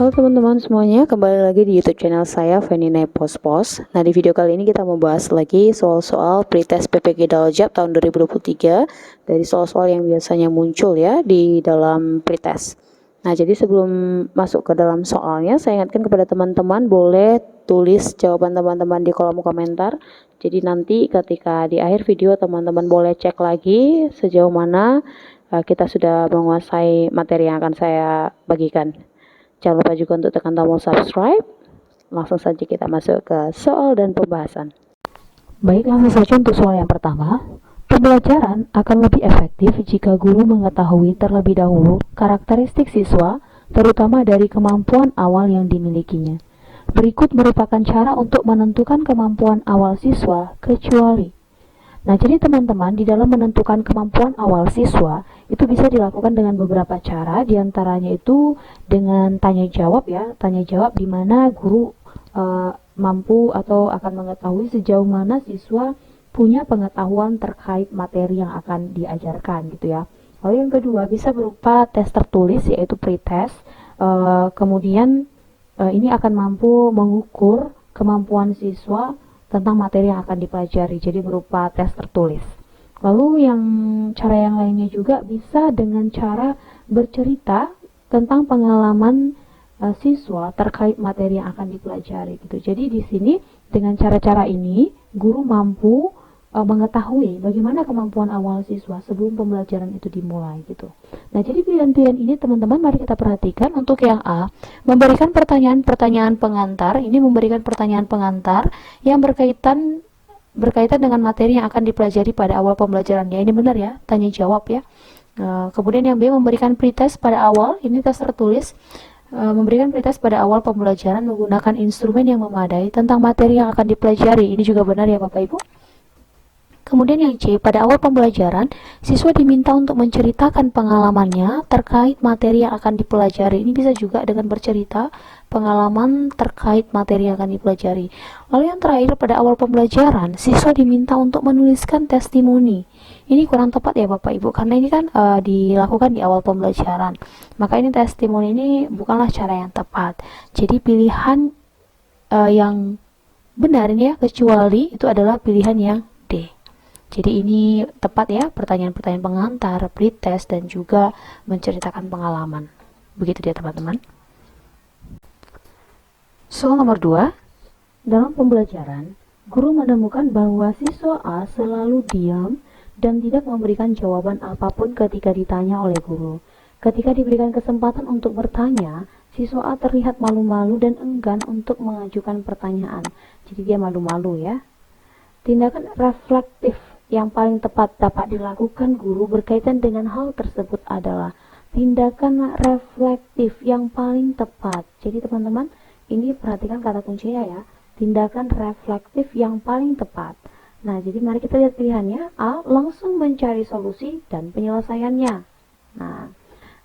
Halo teman-teman semuanya, kembali lagi di YouTube channel saya Venina Pos-Pos. Nah, di video kali ini kita mau bahas lagi soal-soal pretest PPG Daljab tahun 2023 dari soal-soal yang biasanya muncul ya di dalam pretest. Nah, jadi sebelum masuk ke dalam soalnya, saya ingatkan kepada teman-teman boleh tulis jawaban teman-teman di kolom komentar. Jadi nanti ketika di akhir video teman-teman boleh cek lagi sejauh mana kita sudah menguasai materi yang akan saya bagikan. Jangan lupa juga untuk tekan tombol subscribe. Langsung saja kita masuk ke soal dan pembahasan. Baik, langsung saja untuk soal yang pertama. Pembelajaran akan lebih efektif jika guru mengetahui terlebih dahulu karakteristik siswa, terutama dari kemampuan awal yang dimilikinya. Berikut merupakan cara untuk menentukan kemampuan awal siswa, kecuali. Nah, jadi teman-teman, di dalam menentukan kemampuan awal siswa, itu bisa dilakukan dengan beberapa cara, diantaranya itu dengan tanya jawab ya, tanya jawab di mana guru mampu atau akan mengetahui sejauh mana siswa punya pengetahuan terkait materi yang akan diajarkan gitu ya. Lalu yang kedua bisa berupa tes tertulis yaitu pretest. Kemudian ini akan mampu mengukur kemampuan siswa tentang materi yang akan dipelajari, jadi berupa tes tertulis. Lalu cara yang lainnya juga bisa dengan cara bercerita tentang pengalaman siswa terkait materi yang akan dipelajari gitu. Jadi di sini dengan cara-cara ini guru mampu mengetahui bagaimana kemampuan awal siswa sebelum pembelajaran itu dimulai gitu. Nah, jadi pilihan-pilihan ini teman-teman mari kita perhatikan. Untuk yang A, memberikan pertanyaan-pertanyaan pengantar. Ini memberikan pertanyaan pengantar yang berkaitan dengan materi yang akan dipelajari pada awal pembelajarannya. Ini benar ya, tanya jawab ya. Kemudian yang B, memberikan pretest pada awal. Ini tes tertulis. Memberikan pretest pada awal pembelajaran menggunakan instrumen yang memadai tentang materi yang akan dipelajari. Ini juga benar ya Bapak Ibu. Kemudian yang C, pada awal pembelajaran, siswa diminta untuk menceritakan pengalamannya terkait materi yang akan dipelajari. Ini bisa juga dengan bercerita pengalaman terkait materi yang akan dipelajari. Lalu yang terakhir, pada awal pembelajaran, siswa diminta untuk menuliskan testimoni. Ini kurang tepat ya Bapak Ibu, karena ini kan dilakukan di awal pembelajaran. Maka ini testimoni ini bukanlah cara yang tepat. Jadi pilihan yang benar ini ya, kecuali itu adalah pilihan yang D. Jadi ini tepat ya, pertanyaan-pertanyaan pengantar, pretest, dan juga menceritakan pengalaman. Begitu dia teman-teman. Soal nomor 2. Dalam pembelajaran, guru menemukan bahwa siswa A selalu diam dan tidak memberikan jawaban apapun ketika ditanya oleh guru. Ketika diberikan kesempatan untuk bertanya, siswa A terlihat malu-malu dan enggan untuk mengajukan pertanyaan. Jadi dia malu-malu ya. Tindakan reflektif yang paling tepat dapat dilakukan guru berkaitan dengan hal tersebut adalah tindakan reflektif yang paling tepat. Jadi teman-teman, ini perhatikan kata kuncinya ya, tindakan reflektif yang paling tepat. Nah, jadi mari kita lihat pilihannya. A, langsung mencari solusi dan penyelesaiannya. Nah,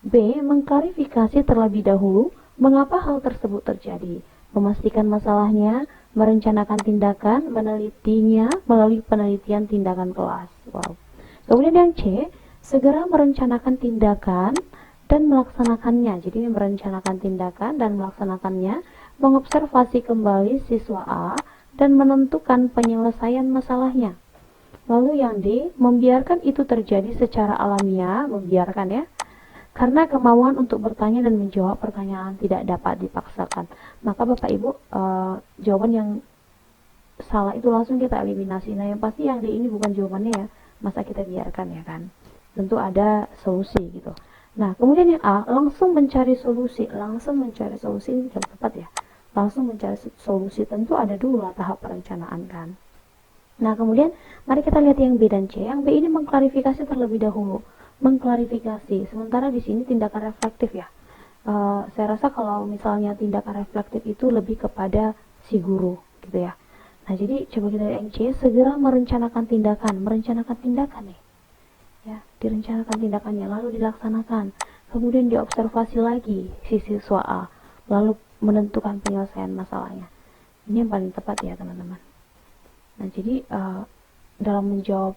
B, mengklarifikasi terlebih dahulu mengapa hal tersebut terjadi, memastikan masalahnya, merencanakan tindakan, menelitinya melalui penelitian tindakan kelas. Wow. Kemudian yang C, segera merencanakan tindakan dan melaksanakannya. Jadi merencanakan tindakan dan melaksanakannya, mengobservasi kembali siswa A dan menentukan penyelesaian masalahnya. Lalu yang D, membiarkan itu terjadi secara alamiah, membiarkan ya, karena kemauan untuk bertanya dan menjawab pertanyaan tidak dapat dipaksakan. Maka Bapak Ibu, jawaban yang salah itu langsung kita eliminasi. Nah, yang pasti yang D ini bukan jawabannya ya, masa kita biarkan ya kan. Tentu ada solusi gitu. Nah, kemudian yang A, langsung mencari solusi. Langsung mencari solusi ini tidak tepat ya. Langsung mencari solusi, tentu ada dulu tahap perencanaan kan. Nah, kemudian mari kita lihat yang B dan C. Yang B ini mengklarifikasi terlebih dahulu. Mengklarifikasi, sementara di sini tindakan reflektif ya. Saya rasa kalau misalnya tindakan reflektif itu lebih kepada si guru gitu ya. Nah, jadi coba kita lihat yang C, segera merencanakan tindakan nih ya, direncanakan tindakannya lalu dilaksanakan, kemudian diobservasi lagi si siswa A, lalu menentukan penyelesaian masalahnya. Ini yang paling tepat ya teman-teman. Nah, jadi dalam menjawab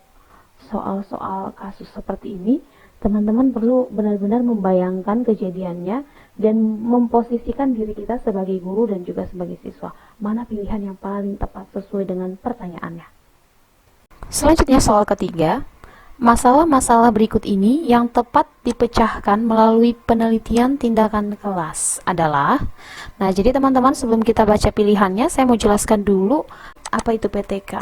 soal-soal kasus seperti ini, Teman-teman perlu benar-benar membayangkan kejadiannya dan memposisikan diri kita sebagai guru dan juga sebagai siswa. Mana pilihan yang paling tepat sesuai dengan pertanyaannya. Selanjutnya soal ketiga, masalah-masalah berikut ini yang tepat dipecahkan melalui penelitian tindakan kelas adalah, nah jadi teman-teman sebelum kita baca pilihannya, saya mau jelaskan dulu apa itu PTK.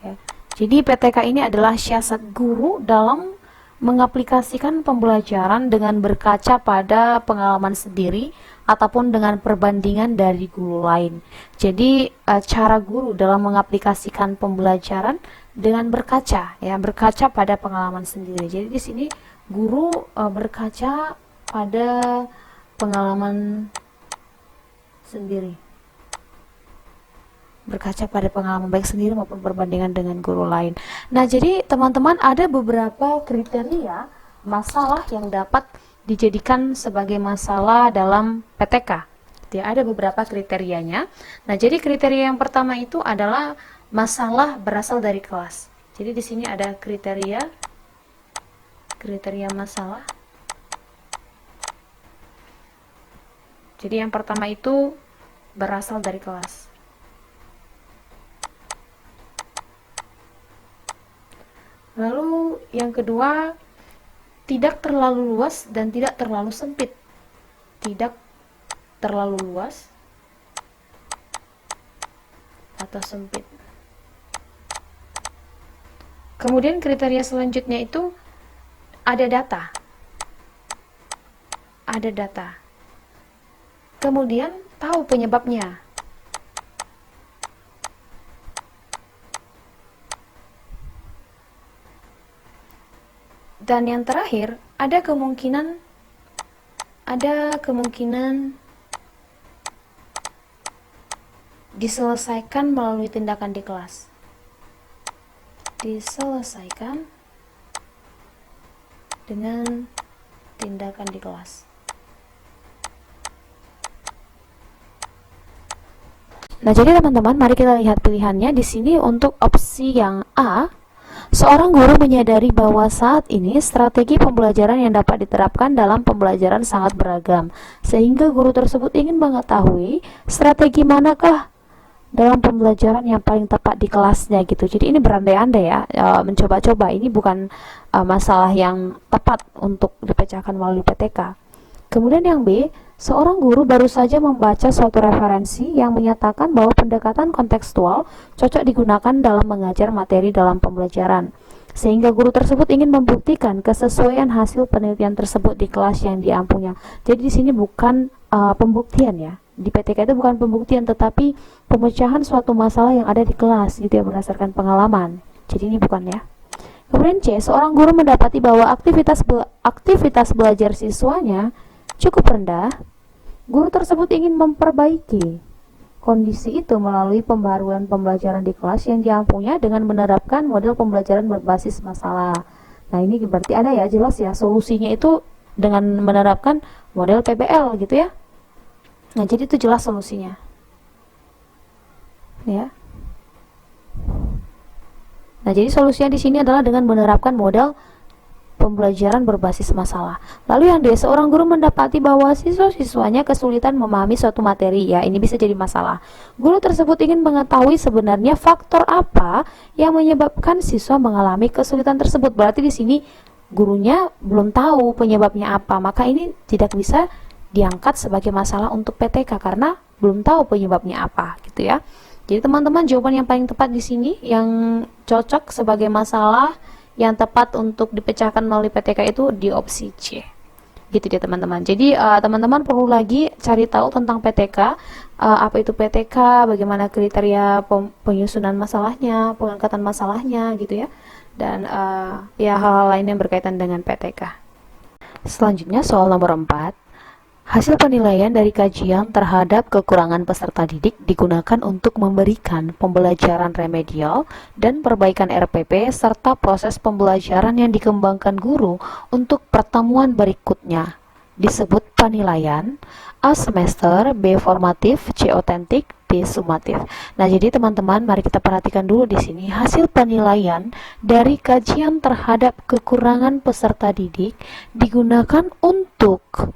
Ya. Jadi PTK ini adalah siasat guru dalam mengaplikasikan pembelajaran dengan berkaca pada pengalaman sendiri ataupun dengan perbandingan dari guru lain. Jadi cara guru dalam mengaplikasikan pembelajaran dengan berkaca, ya, berkaca pada pengalaman sendiri. Jadi di sini guru berkaca pada pengalaman sendiri. Berkaca pada pengalaman baik sendiri maupun perbandingan dengan guru lain. Nah, jadi teman-teman ada beberapa kriteria masalah yang dapat dijadikan sebagai masalah dalam PTK. Ya, ada beberapa kriterianya. Nah, jadi kriteria yang pertama itu adalah masalah berasal dari kelas. Jadi di sini ada kriteria masalah. Jadi yang pertama itu berasal dari kelas. Lalu yang kedua, tidak terlalu luas dan tidak terlalu sempit. Tidak terlalu luas atau sempit. Kemudian kriteria selanjutnya itu ada data. Ada data. Kemudian tahu penyebabnya. Dan yang terakhir, ada kemungkinan diselesaikan melalui tindakan di kelas. Diselesaikan dengan tindakan di kelas. Nah, jadi teman-teman, mari kita lihat pilihannya. Di sini untuk opsi yang A, seorang guru menyadari bahwa saat ini strategi pembelajaran yang dapat diterapkan dalam pembelajaran sangat beragam, sehingga guru tersebut ingin mengetahui strategi manakah dalam pembelajaran yang paling tepat di kelasnya gitu. Jadi ini berandai-andai ya, mencoba-coba. Ini bukan masalah yang tepat untuk dipecahkan melalui PTK. Kemudian yang B, seorang guru baru saja membaca suatu referensi yang menyatakan bahwa pendekatan kontekstual cocok digunakan dalam mengajar materi dalam pembelajaran, sehingga guru tersebut ingin membuktikan kesesuaian hasil penelitian tersebut di kelas yang diampunya. Jadi di sini bukan pembuktian ya. Di PTK itu bukan pembuktian, tetapi pemecahan suatu masalah yang ada di kelas gitu ya, berdasarkan pengalaman. Jadi ini bukan ya. Kemudian C, seorang guru mendapati bahwa aktivitas belajar siswanya cukup rendah. Guru tersebut ingin memperbaiki kondisi itu melalui pembaruan pembelajaran di kelas yang diampunya dengan menerapkan model pembelajaran berbasis masalah. Nah, ini berarti ada ya, jelas ya, solusinya itu dengan menerapkan model PBL gitu ya. Nah, jadi itu jelas solusinya. Ya. Nah, jadi solusinya di sini adalah dengan menerapkan model pembelajaran berbasis masalah. Lalu yang D, seorang guru mendapati bahwa siswa-siswanya kesulitan memahami suatu materi. Ya, ini bisa jadi masalah. Guru tersebut ingin mengetahui sebenarnya faktor apa yang menyebabkan siswa mengalami kesulitan tersebut. Berarti di sini gurunya belum tahu penyebabnya apa. Maka ini tidak bisa diangkat sebagai masalah untuk PTK karena belum tahu penyebabnya apa, gitu ya. Jadi teman-teman, jawaban yang paling tepat di sini yang cocok sebagai masalah yang tepat untuk dipecahkan melalui PTK itu di opsi C. Gitu ya teman-teman. Jadi teman-teman perlu lagi cari tahu tentang PTK, apa itu PTK, bagaimana kriteria penyusunan masalahnya, pengangkatan masalahnya gitu ya. Dan ya hal-hal lain yang berkaitan dengan PTK. Selanjutnya soal nomor 4. Hasil penilaian dari kajian terhadap kekurangan peserta didik digunakan untuk memberikan pembelajaran remedial dan perbaikan RPP serta proses pembelajaran yang dikembangkan guru untuk pertemuan berikutnya. Disebut penilaian A semester, B formatif, C otentik, D sumatif. Nah, jadi teman-teman, mari kita perhatikan dulu di sini hasil penilaian dari kajian terhadap kekurangan peserta didik digunakan untuk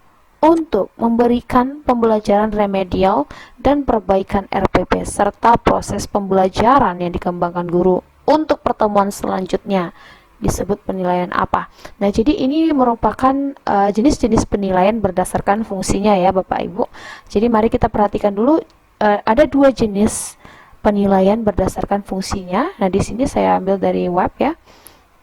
memberikan pembelajaran remedial dan perbaikan RPP serta proses pembelajaran yang dikembangkan guru untuk pertemuan selanjutnya disebut penilaian apa. Nah, jadi ini merupakan jenis-jenis penilaian berdasarkan fungsinya ya Bapak Ibu. Jadi mari kita perhatikan dulu, ada dua jenis penilaian berdasarkan fungsinya. Nah, di sini saya ambil dari web ya.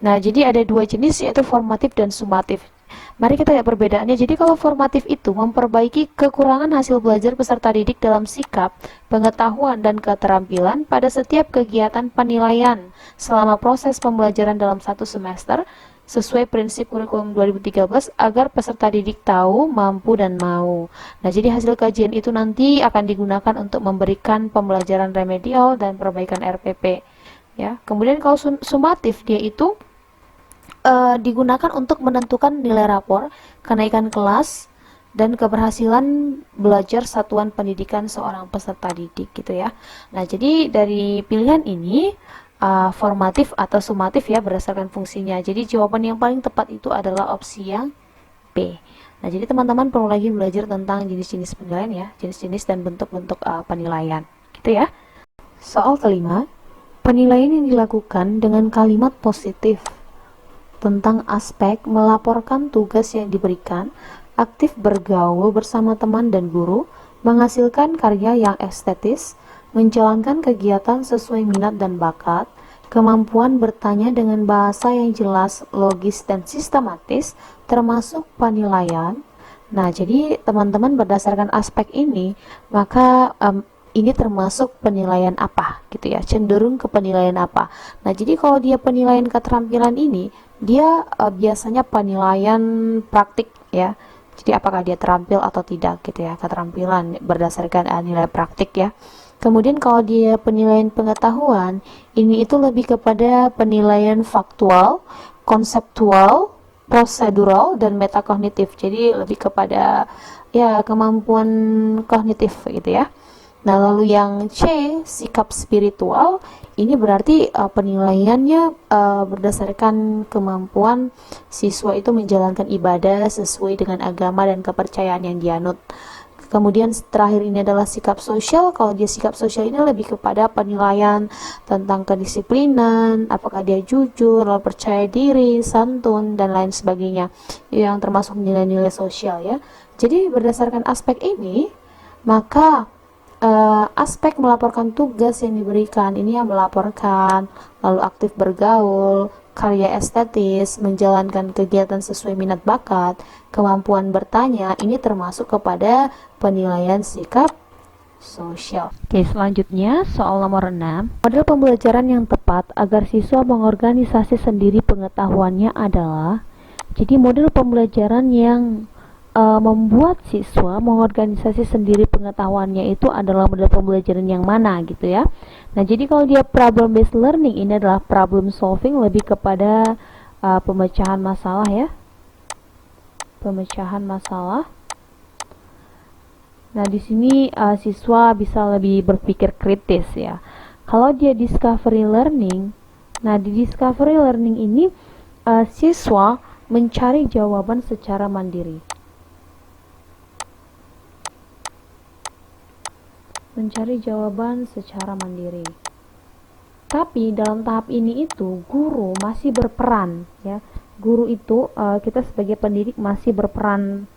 Nah, jadi ada dua jenis, yaitu formatif dan sumatif. Mari kita lihat perbedaannya. Jadi kalau formatif itu memperbaiki kekurangan hasil belajar peserta didik dalam sikap, pengetahuan, dan keterampilan pada setiap kegiatan penilaian selama proses pembelajaran dalam satu semester sesuai prinsip kurikulum 2013 agar peserta didik tahu, mampu, dan mau. Nah, jadi hasil kajian itu nanti akan digunakan untuk memberikan pembelajaran remedial dan perbaikan RPP. Ya, kemudian kalau sumatif, dia itu digunakan untuk menentukan nilai rapor, kenaikan kelas, dan keberhasilan belajar satuan pendidikan seorang peserta didik gitu ya. Nah, jadi dari pilihan ini formatif atau sumatif ya berdasarkan fungsinya. Jadi jawaban yang paling tepat itu adalah opsi yang B. Nah, jadi teman-teman perlu lagi belajar tentang jenis-jenis penilaian ya, jenis-jenis dan bentuk-bentuk penilaian gitu ya. Soal kelima, penilaian yang dilakukan dengan kalimat positif tentang aspek melaporkan tugas yang diberikan, aktif bergaul bersama teman dan guru, menghasilkan karya yang estetis, menjalankan kegiatan sesuai minat dan bakat, kemampuan bertanya dengan bahasa yang jelas, logis, dan sistematis, termasuk penilaian. Nah, jadi teman-teman berdasarkan aspek ini, maka ini termasuk penilaian apa gitu ya, cenderung ke penilaian apa. Nah, jadi kalau dia penilaian keterampilan ini, dia biasanya penilaian praktik ya. Jadi apakah dia terampil atau tidak gitu ya, keterampilan berdasarkan nilai praktik ya. Kemudian kalau dia penilaian pengetahuan, ini itu lebih kepada penilaian faktual, konseptual, prosedural, dan metakognitif. Jadi lebih kepada ya kemampuan kognitif gitu ya. Nah, lalu yang C, sikap spiritual, ini berarti penilaiannya berdasarkan kemampuan siswa itu menjalankan ibadah sesuai dengan agama dan kepercayaan yang dianut. Kemudian terakhir ini adalah sikap sosial. Kalau dia sikap sosial ini lebih kepada penilaian tentang kedisiplinan, apakah dia jujur, lalu percaya diri, santun, dan lain sebagainya, yang termasuk nilai-nilai sosial ya. Jadi berdasarkan aspek ini, maka aspek melaporkan tugas yang diberikan, ini yang melaporkan, lalu aktif bergaul, karya estetis, menjalankan kegiatan sesuai minat bakat, kemampuan bertanya, ini termasuk kepada penilaian sikap sosial. Oke, selanjutnya soal nomor 6. Model pembelajaran yang tepat agar siswa mengorganisasi sendiri pengetahuannya adalah, jadi model pembelajaran yang membuat siswa mengorganisasi sendiri pengetahuannya itu adalah model pembelajaran yang mana gitu ya. Nah, jadi kalau dia problem based learning, ini adalah problem solving, lebih kepada pemecahan masalah ya, pemecahan masalah. Nah, di sini siswa bisa lebih berpikir kritis ya. Kalau dia discovery learning, nah di discovery learning ini siswa mencari jawaban secara mandiri. Mencari jawaban secara mandiri. Tapi dalam tahap ini itu guru masih berperan ya. Guru itu kita sebagai pendidik masih berperan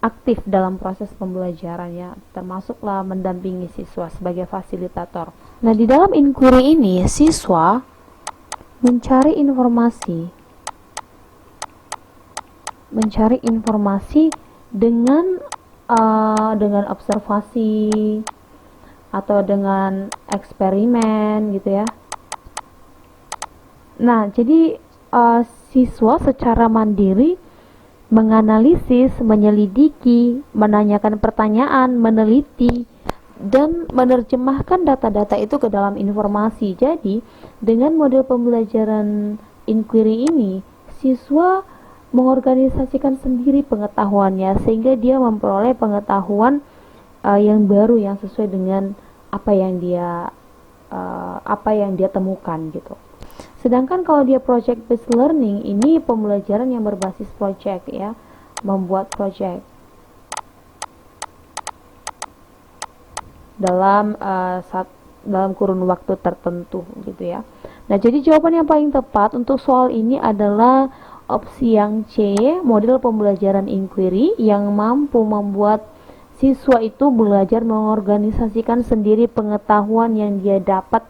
aktif dalam proses pembelajaran ya, termasuklah mendampingi siswa sebagai fasilitator. Nah, di dalam inquiry ini siswa mencari informasi dengan observasi atau dengan eksperimen gitu ya. Nah, jadi siswa secara mandiri menganalisis, menyelidiki, menanyakan pertanyaan, meneliti, dan menerjemahkan data-data itu ke dalam informasi. Jadi, dengan model pembelajaran inquiry ini, siswa mengorganisasikan sendiri pengetahuannya sehingga dia memperoleh pengetahuan yang baru yang sesuai dengan apa yang dia temukan gitu. Sedangkan kalau dia project based learning, ini pembelajaran yang berbasis project ya, membuat project dalam kurun waktu tertentu gitu ya. Nah, jadi jawaban yang paling tepat untuk soal ini adalah opsi yang C, model pembelajaran inquiry yang mampu membuat siswa itu belajar mengorganisasikan sendiri pengetahuan yang dia dapat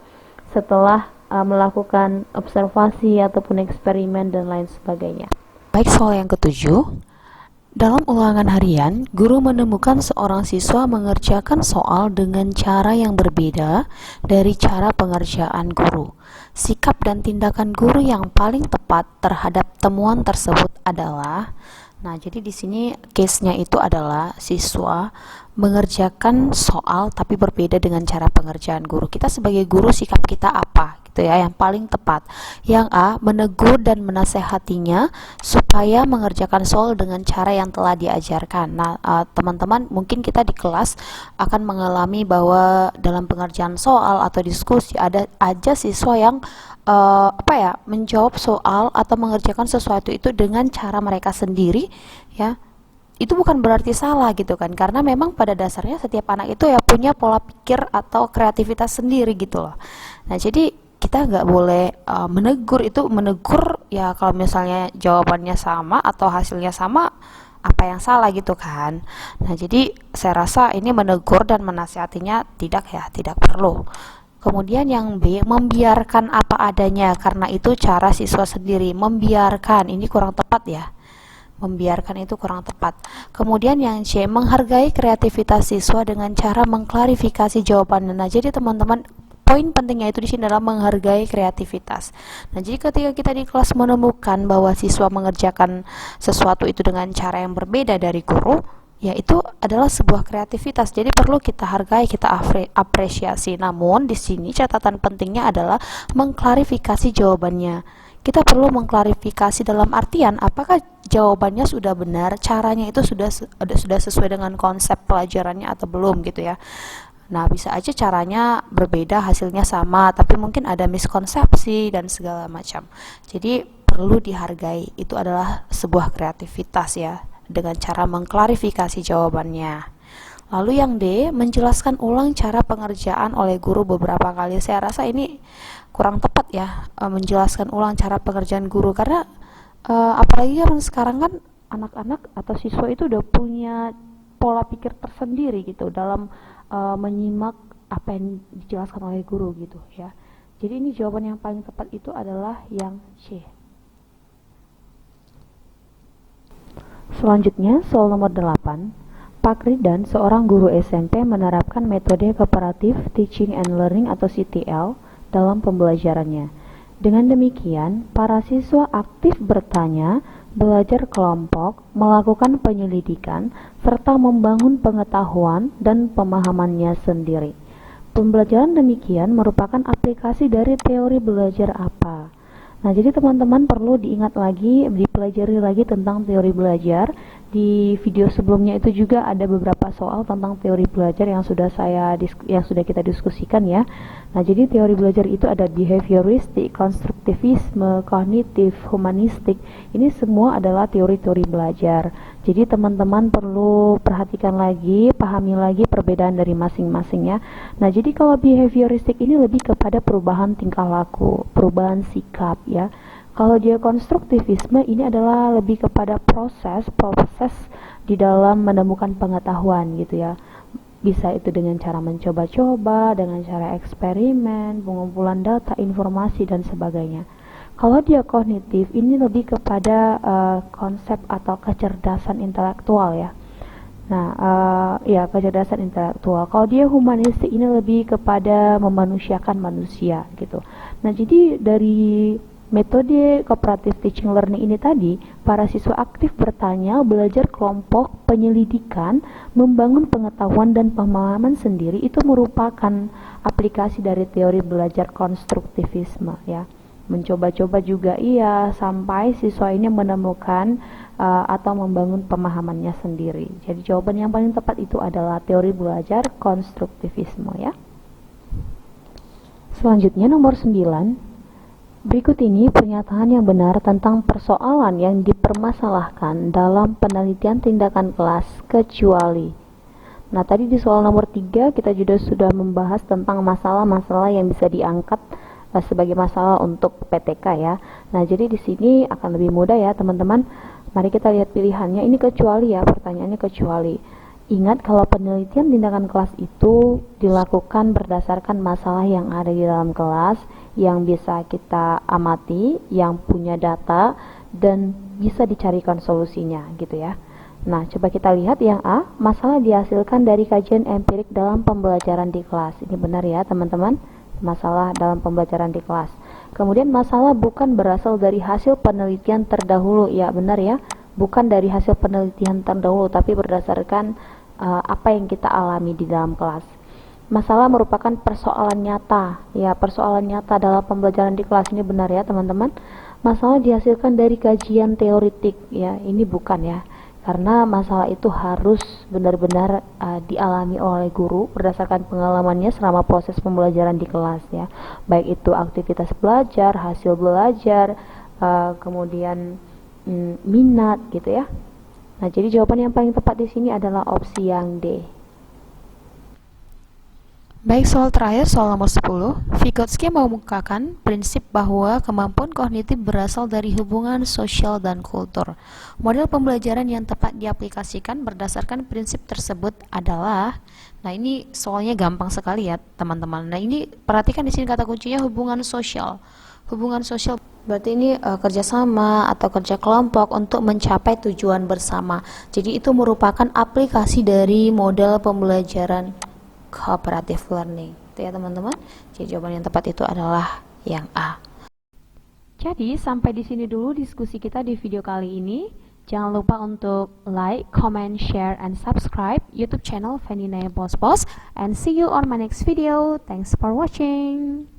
setelah melakukan observasi ataupun eksperimen dan lain sebagainya. Baik, soal yang ketujuh. Dalam ulangan harian, guru menemukan seorang siswa mengerjakan soal dengan cara yang berbeda dari cara pengerjaan guru. Sikap dan tindakan guru yang paling tepat terhadap temuan tersebut adalah, nah jadi di sini case-nya itu adalah siswa mengerjakan soal tapi berbeda dengan cara pengerjaan guru. Kita sebagai guru sikap kita apa? Gitu ya, yang paling tepat. Yang A, menegur dan menasehatinya supaya mengerjakan soal dengan cara yang telah diajarkan. Nah, teman-teman, mungkin kita di kelas akan mengalami bahwa dalam pengerjaan soal atau diskusi ada aja siswa yang menjawab soal atau mengerjakan sesuatu itu dengan cara mereka sendiri ya. Itu bukan berarti salah gitu kan, karena memang pada dasarnya setiap anak itu ya punya pola pikir atau kreativitas sendiri gitu loh. Nah, jadi kita nggak boleh menegur ya kalau misalnya jawabannya sama atau hasilnya sama, apa yang salah gitu kan. Nah, jadi saya rasa ini menegur dan menasihatinya tidak perlu. Kemudian yang B, membiarkan apa adanya karena itu cara siswa sendiri. Membiarkan ini kurang tepat ya. Membiarkan itu kurang tepat. Kemudian yang C, menghargai kreativitas siswa dengan cara mengklarifikasi jawabannya. Nah, jadi teman-teman, poin pentingnya itu di sini adalah menghargai kreativitas. Nah, jadi ketika kita di kelas menemukan bahwa siswa mengerjakan sesuatu itu dengan cara yang berbeda dari guru, ya itu adalah sebuah kreativitas. Jadi perlu kita hargai, kita apresiasi. Namun di sini catatan pentingnya adalah mengklarifikasi jawabannya. Kita perlu mengklarifikasi dalam artian apakah jawabannya sudah benar, caranya itu sudah sesuai dengan konsep pelajarannya atau belum gitu ya. Nah, bisa aja caranya berbeda, hasilnya sama, tapi mungkin ada miskonsepsi dan segala macam. Jadi perlu dihargai, itu adalah sebuah kreativitas ya, dengan cara mengklarifikasi jawabannya. Lalu yang D, menjelaskan ulang cara pengerjaan oleh guru beberapa kali. Saya rasa ini kurang tepat ya, menjelaskan ulang cara pengerjaan guru, karena apalagi kan sekarang kan anak-anak atau siswa itu udah punya pola pikir tersendiri gitu dalam menyimak apa yang dijelaskan oleh guru gitu ya. Jadi ini jawaban yang paling tepat itu adalah yang C. Selanjutnya soal nomor 8. Pak Ridan, seorang guru SMP, menerapkan metode Cooperative Teaching and Learning atau CTL dalam pembelajarannya. Dengan demikian, para siswa aktif bertanya, belajar kelompok, melakukan penyelidikan, serta membangun pengetahuan dan pemahamannya sendiri. Pembelajaran demikian merupakan aplikasi dari teori belajar apa? Nah, jadi teman-teman perlu diingat lagi, dipelajari lagi tentang teori belajar. Di video sebelumnya itu juga ada beberapa soal tentang teori belajar yang sudah kita diskusikan ya. Nah, jadi teori belajar itu ada behavioristik, konstruktivisme, kognitif, humanistik. Ini semua adalah teori-teori belajar. Jadi teman-teman perlu perhatikan lagi, pahami lagi perbedaan dari masing-masingnya. Nah, jadi kalau behavioristik ini lebih kepada perubahan tingkah laku, perubahan sikap ya. Kalau dia konstruktivisme ini adalah lebih kepada proses di dalam menemukan pengetahuan gitu ya. Bisa itu dengan cara mencoba-coba, dengan cara eksperimen, pengumpulan data, informasi dan sebagainya. Kalau dia kognitif ini lebih kepada konsep atau kecerdasan intelektual ya. Nah, kecerdasan intelektual. Kalau dia humanistik ini lebih kepada memanusiakan manusia gitu. Nah, jadi dari metode cooperative teaching learning ini tadi, para siswa aktif bertanya, belajar kelompok, penyelidikan, membangun pengetahuan dan pemahaman sendiri, itu merupakan aplikasi dari teori belajar konstruktivisme ya. mencoba-coba juga iya, sampai siswa ini menemukan atau membangun pemahamannya sendiri. Jadi jawaban yang paling tepat itu adalah teori belajar konstruktivisme ya. Selanjutnya nomor 9. Berikut ini pernyataan yang benar tentang persoalan yang dipermasalahkan dalam penelitian tindakan kelas kecuali. Nah, tadi di soal nomor 3 kita juga sudah membahas tentang masalah-masalah yang bisa diangkat sebagai masalah untuk PTK ya. Nah, jadi di sini akan lebih mudah ya, teman-teman. Mari kita lihat pilihannya. Ini kecuali ya, pertanyaannya kecuali. Ingat kalau penelitian tindakan kelas itu dilakukan berdasarkan masalah yang ada di dalam kelas, yang bisa kita amati, yang punya data, dan bisa dicarikan solusinya gitu ya. Nah, coba kita lihat yang A, masalah dihasilkan dari kajian empirik dalam pembelajaran di kelas. Ini benar ya teman-teman, masalah dalam pembelajaran di kelas. Kemudian masalah bukan berasal dari hasil penelitian terdahulu, ya benar ya, bukan dari hasil penelitian terdahulu, tapi berdasarkan apa yang kita alami di dalam kelas. Masalah merupakan persoalan nyata, ya persoalan nyata dalam pembelajaran di kelas, ini benar ya teman-teman. Masalah dihasilkan dari kajian teoritik, ya ini bukan ya, karena masalah itu harus benar-benar dialami oleh guru berdasarkan pengalamannya selama proses pembelajaran di kelas ya, baik itu aktivitas belajar, hasil belajar, kemudian minat gitu ya. Nah, jadi jawaban yang paling tepat di sini adalah opsi yang D. Baik, soal terakhir, soal nomor 10. Vygotsky mengemukakan prinsip bahwa kemampuan kognitif berasal dari hubungan sosial dan kultur. Model pembelajaran yang tepat diaplikasikan berdasarkan prinsip tersebut adalah, nah ini soalnya gampang sekali ya teman-teman. Nah ini perhatikan di sini kata kuncinya hubungan sosial. Hubungan sosial berarti ini kerjasama atau kerja kelompok untuk mencapai tujuan bersama. Jadi itu merupakan aplikasi dari model pembelajaran cooperative learning itu ya teman-teman. Jadi jawaban yang tepat itu adalah yang A. Jadi sampai di sini dulu diskusi kita di video kali ini. Jangan lupa untuk like, comment, share, and subscribe YouTube channel Fanny Naya Pospos, and see you on my next video. Thanks for watching.